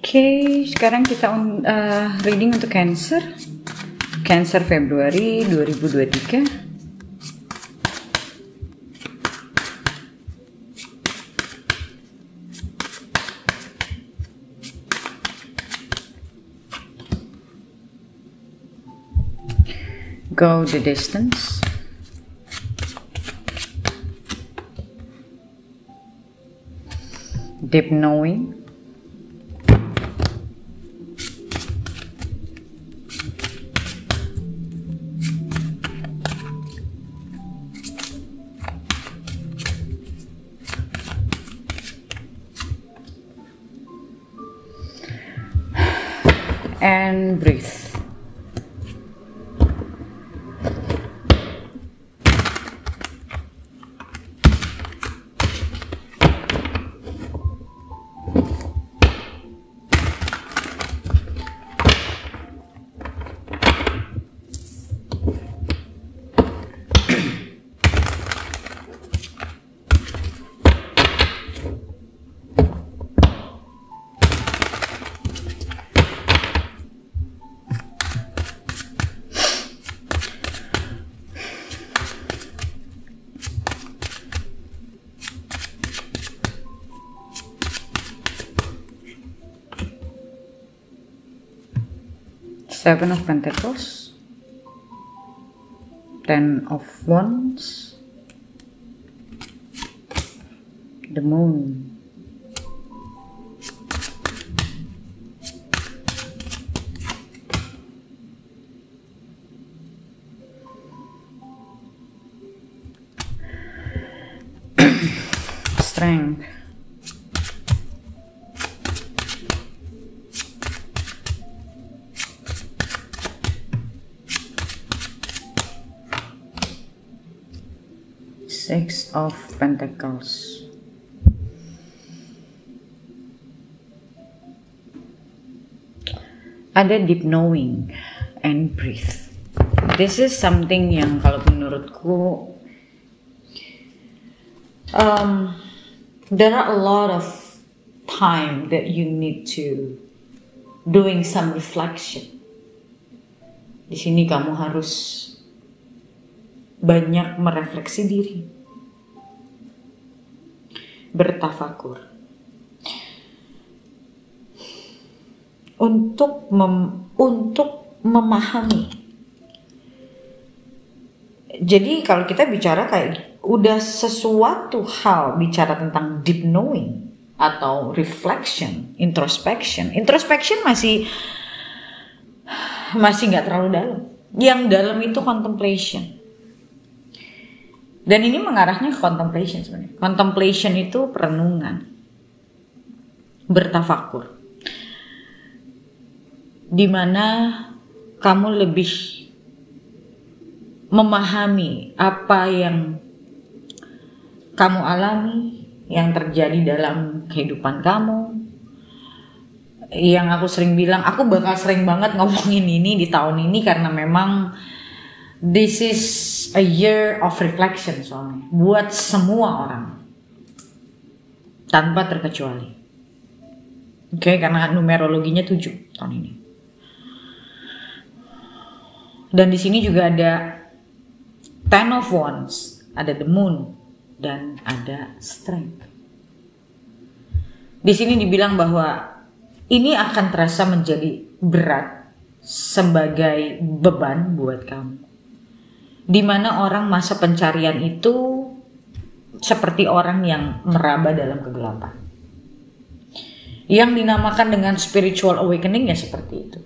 Oke, sekarang kita reading untuk Cancer. Cancer Februari 2023. Go the distance. Deep knowing. And breathe. Seven of Pentacles, Ten of Wands, the Moon, Strength, Six of Pentacles, ada deep knowing and breathe. This is something yang kalau menurutku there are a lot of time that you need to doing some reflection. Di sini kamu harus banyak merefleksi diri, bertafakur untuk memahami. Jadi kalau kita bicara kayak udah sesuatu hal bicara tentang deep knowing atau reflection, introspection masih nggak terlalu dalam. Yang dalam itu contemplation. Dan ini mengarahnya ke contemplation sebenarnya. Contemplation itu perenungan, bertafakur, dimana kamu lebih memahami apa yang kamu alami, yang terjadi dalam kehidupan kamu. Yang aku sering bilang, aku bakal sering banget ngomongin ini di tahun ini karena memang this is a year of reflection soalnya buat semua orang tanpa terkecuali. Oke, karena numerologinya 7 tahun ini. Dan di sini juga ada Ten of Wands, ada the Moon dan ada Strength. Di sini dibilang bahwa ini akan terasa menjadi berat sebagai beban buat kamu. Di mana orang masa pencarian itu seperti orang yang meraba dalam kegelapan. Yang dinamakan dengan spiritual awakening ya seperti itu.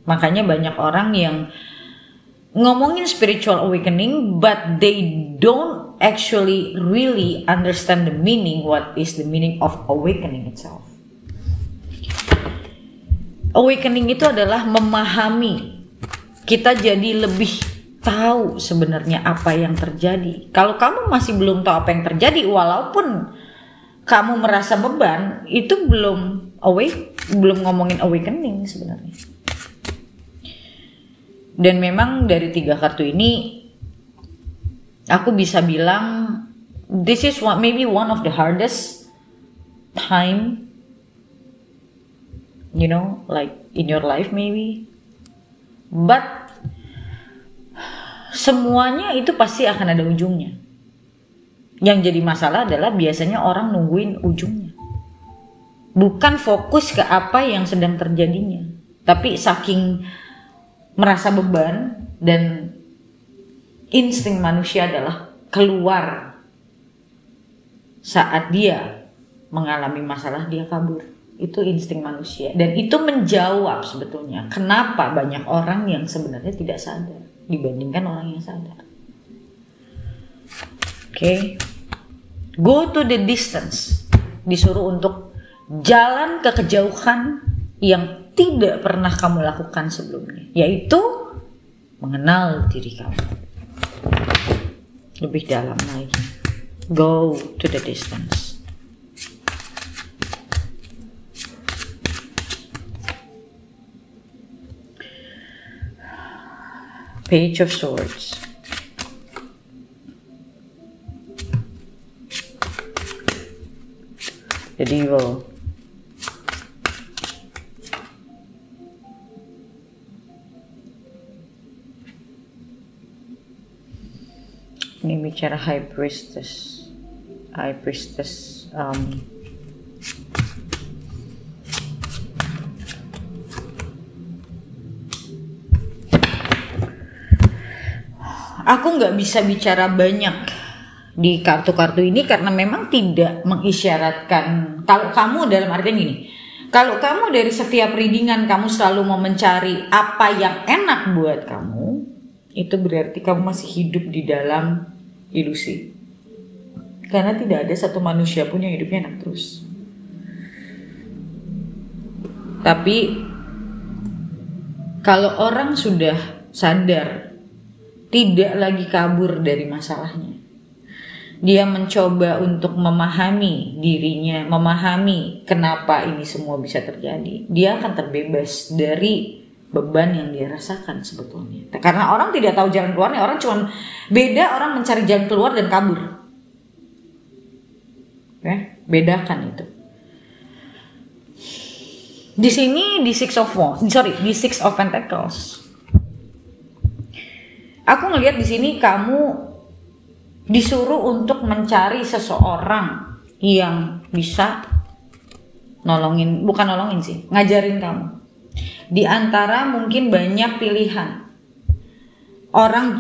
Makanya banyak orang yang ngomongin spiritual awakening but they don't actually really understand the meaning, what is the meaning of awakening itself. Awakening itu adalah memahami, kita jadi lebih tahu sebenarnya apa yang terjadi. Kalau kamu masih belum tahu apa yang terjadi, walaupun kamu merasa beban, itu belum ngomongin awakening sebenarnya. Dan memang dari 3 kartu ini, aku bisa bilang this is maybe one of the hardest time like in your life maybe. But semuanya itu pasti akan ada ujungnya. Yang jadi masalah adalah biasanya orang nungguin ujungnya, bukan fokus ke apa yang sedang terjadinya, tapi saking merasa beban dan insting manusia adalah keluar saat dia mengalami masalah, dia kabur. Itu insting manusia, dan itu menjawab sebetulnya kenapa banyak orang yang sebenarnya tidak sadar dibandingkan orang yang sadar. Oke. Go to the distance. Disuruh untuk jalan ke kejauhan yang tidak pernah kamu lakukan sebelumnya, yaitu mengenal diri kamu lebih dalam lagi. Go to the distance. Page of Swords. The Devil. Ini bicara High Priestess. High Priestess. Aku nggak bisa bicara banyak di kartu-kartu ini karena memang tidak mengisyaratkan. Kalau kamu dalam artian gini, kalau kamu dari setiap readingan kamu selalu mau mencari apa yang enak buat kamu, itu berarti kamu masih hidup di dalam ilusi. Karena tidak ada satu manusia pun yang hidupnya enak terus. Tapi kalau orang sudah sadar, tidak lagi kabur dari masalahnya, dia mencoba untuk memahami dirinya, memahami kenapa ini semua bisa terjadi, dia akan terbebas dari beban yang dia rasakan sebetulnya. Karena orang tidak tahu jalan keluarnya, orang cuma beda orang mencari jalan keluar dan kabur. Oke, bedakan itu. Di sini di Six of Pentacles. Aku ngelihat di sini kamu disuruh untuk mencari seseorang yang bisa ngajarin kamu. Di antara mungkin banyak pilihan.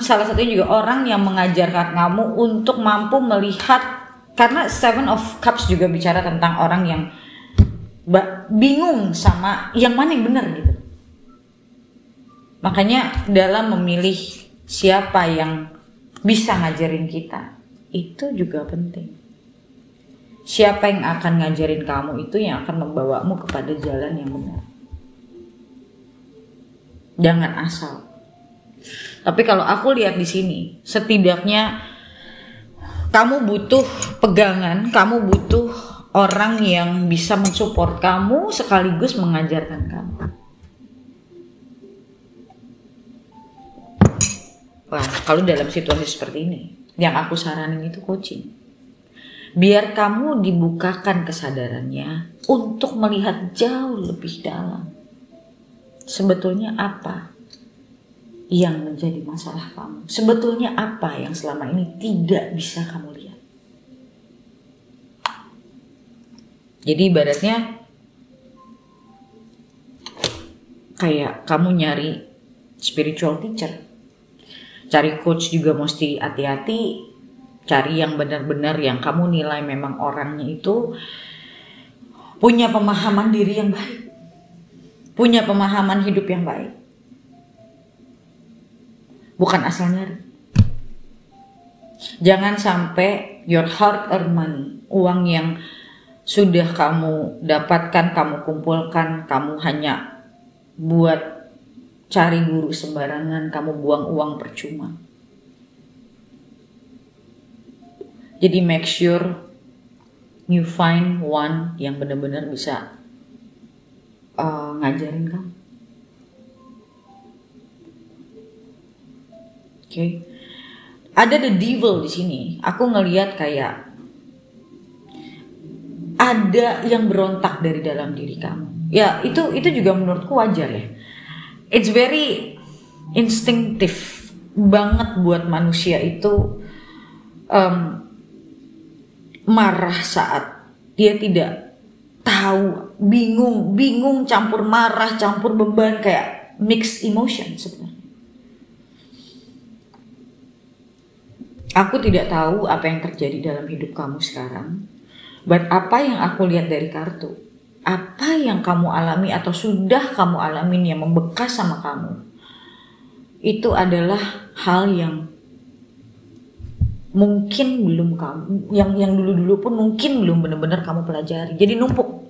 Salah satunya juga orang yang mengajarkan kamu untuk mampu melihat, karena Seven of Cups juga bicara tentang orang yang bingung sama yang mana yang benar gitu. Makanya dalam memilih siapa yang bisa ngajarin kita, itu juga penting. Siapa yang akan ngajarin kamu itu yang akan membawamu kepada jalan yang benar. Jangan asal. Tapi kalau aku lihat di sini, setidaknya kamu butuh pegangan, kamu butuh orang yang bisa mensupport kamu sekaligus mengajarkan kamu. Wah, kalau dalam situasi seperti ini, yang aku saranin itu coaching. Biar kamu dibukakan kesadarannya untuk melihat jauh lebih dalam. Sebetulnya apa yang menjadi masalah kamu? Sebetulnya apa yang selama ini tidak bisa kamu lihat? Jadi ibaratnya kayak kamu nyari spiritual teacher. Cari coach juga mesti hati-hati. Cari yang benar-benar yang kamu nilai memang orangnya itu punya pemahaman diri yang baik, punya pemahaman hidup yang baik. Bukan asal nyari. Jangan sampai your hard earned money, uang yang sudah kamu dapatkan, kamu kumpulkan, kamu hanya buat cari guru sembarangan, kamu buang uang percuma. Jadi make sure you find one yang benar-benar bisa ngajarin kamu. Oke. Ada the devil di sini. Aku ngelihat kayak ada yang berontak dari dalam diri kamu. Ya itu juga menurutku wajar ya. It's very instinctive banget buat manusia itu marah saat dia tidak tahu, bingung campur marah, campur beban, kayak mixed emotion sebenarnya. Aku tidak tahu apa yang terjadi dalam hidup kamu sekarang, but apa yang aku lihat dari kartu, apa yang kamu alami atau sudah kamu alamin yang membekas sama kamu, itu adalah hal yang mungkin belum kamu, yang dulu pun mungkin belum benar-benar kamu pelajari. Jadi numpuk.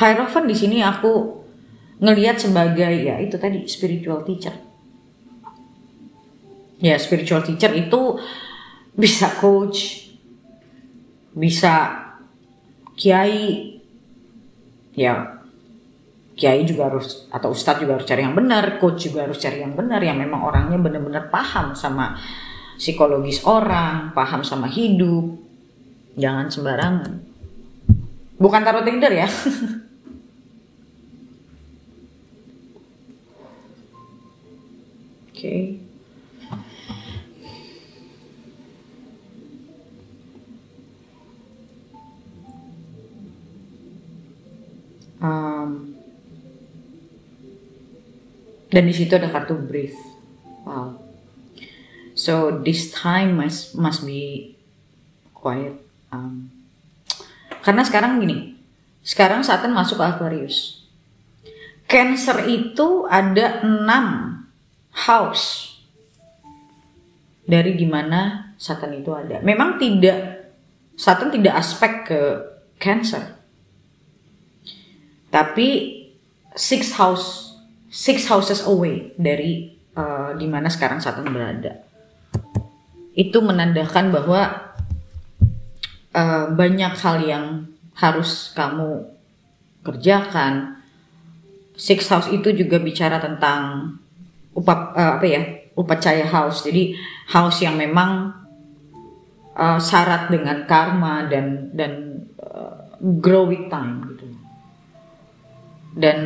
Hierophant di sini aku ngelihat sebagai ya itu tadi spiritual teacher. Ya, spiritual teacher itu bisa coach, bisa kiai. Ya, kiai juga harus, atau ustadz juga harus cari yang benar, coach juga harus cari yang benar, yang memang orangnya benar-benar paham sama psikologis orang, paham sama hidup. Jangan sembarangan. Bukan tarot reader ya. Oke. Dan di situ ada kartu breathe. Wow. So this time must be quiet. Karena sekarang gini. Sekarang Saturn masuk ke Aquarius. Cancer itu ada 6 house dari dimana Saturn itu ada. Memang Saturn tidak aspek ke Cancer, tapi 6 houses away dari dimana sekarang Saturn berada. Itu menandakan bahwa banyak hal yang harus kamu kerjakan. 6 house itu juga bicara tentang upacaya house. Jadi house yang memang syarat dengan karma dan grow with time gitu. Dan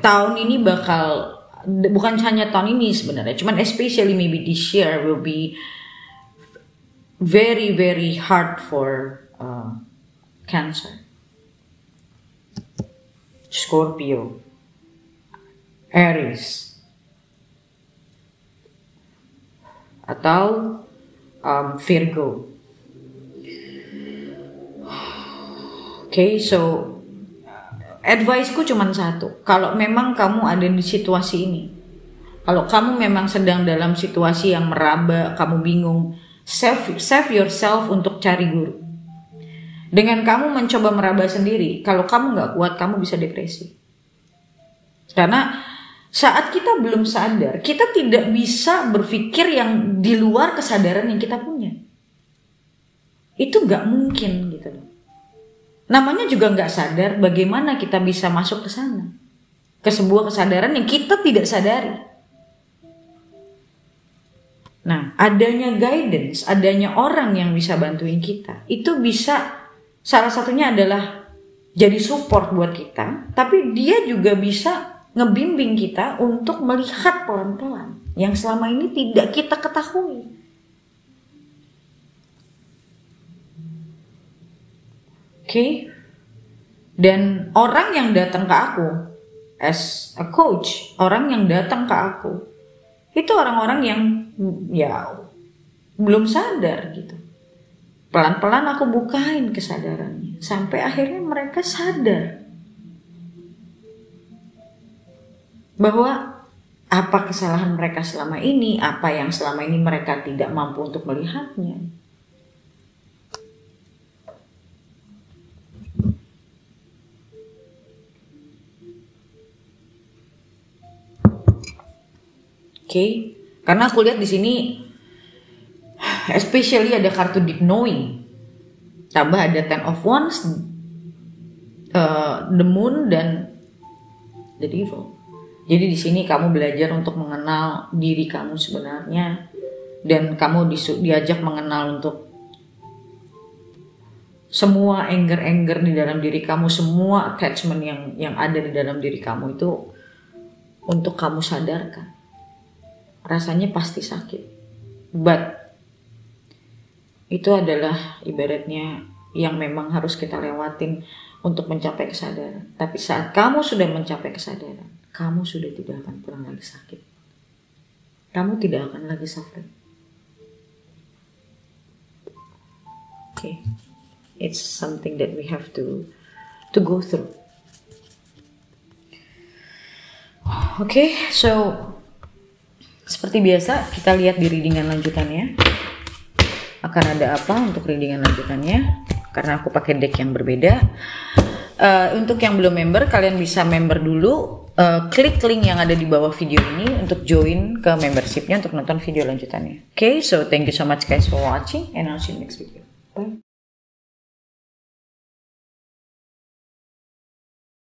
tahun ini bakal, bukan hanya tahun ini sebenarnya, cuman especially maybe this year will be very very hard for Cancer, Scorpio, Aries, atau Virgo. Okay, so advice-ku cuma satu. Kalau memang kamu ada di situasi ini, kalau kamu memang sedang dalam situasi yang meraba, kamu bingung, save yourself untuk cari guru. Dengan kamu mencoba meraba sendiri, kalau kamu nggak kuat, kamu bisa depresi. Karena saat kita belum sadar, kita tidak bisa berpikir yang di luar kesadaran yang kita punya. Itu nggak mungkin gitu loh. Namanya juga nggak sadar, bagaimana kita bisa masuk ke sana, ke sebuah kesadaran yang kita tidak sadari. Nah, adanya guidance, adanya orang yang bisa bantuin kita, itu bisa, salah satunya adalah jadi support buat kita, tapi dia juga bisa ngebimbing kita untuk melihat pelan-pelan yang selama ini tidak kita ketahui. Okay? Dan orang yang datang ke aku as a coach, orang yang datang ke aku itu orang-orang yang ya belum sadar gitu. Pelan-pelan aku bukain kesadarannya sampai akhirnya mereka sadar bahwa apa kesalahan mereka selama ini, apa yang selama ini mereka tidak mampu untuk melihatnya. Okay, karena aku lihat di sini, especially ada kartu deep knowing, tambah ada Ten of Wands, the Moon dan the Devil. Jadi di sini kamu belajar untuk mengenal diri kamu sebenarnya, dan kamu diajak mengenal untuk semua anger di dalam diri kamu, semua attachment yang ada di dalam diri kamu itu untuk kamu sadarkan. Rasanya pasti sakit, but itu adalah ibaratnya yang memang harus kita lewatin untuk mencapai kesadaran. Tapi saat kamu sudah mencapai kesadaran, kamu sudah tidak akan pernah lagi sakit. Kamu tidak akan lagi suffering. Okay, it's something that we have to go through. Okay, so seperti biasa kita lihat di readingan lanjutannya. Akan ada apa untuk readingan lanjutannya? Karena aku pakai deck yang berbeda. Untuk yang belum member, kalian bisa member dulu. Klik link yang ada di bawah video ini untuk join ke membershipnya untuk nonton video lanjutannya. Okay, so thank you so much guys for watching and I'll see you next video. Bye.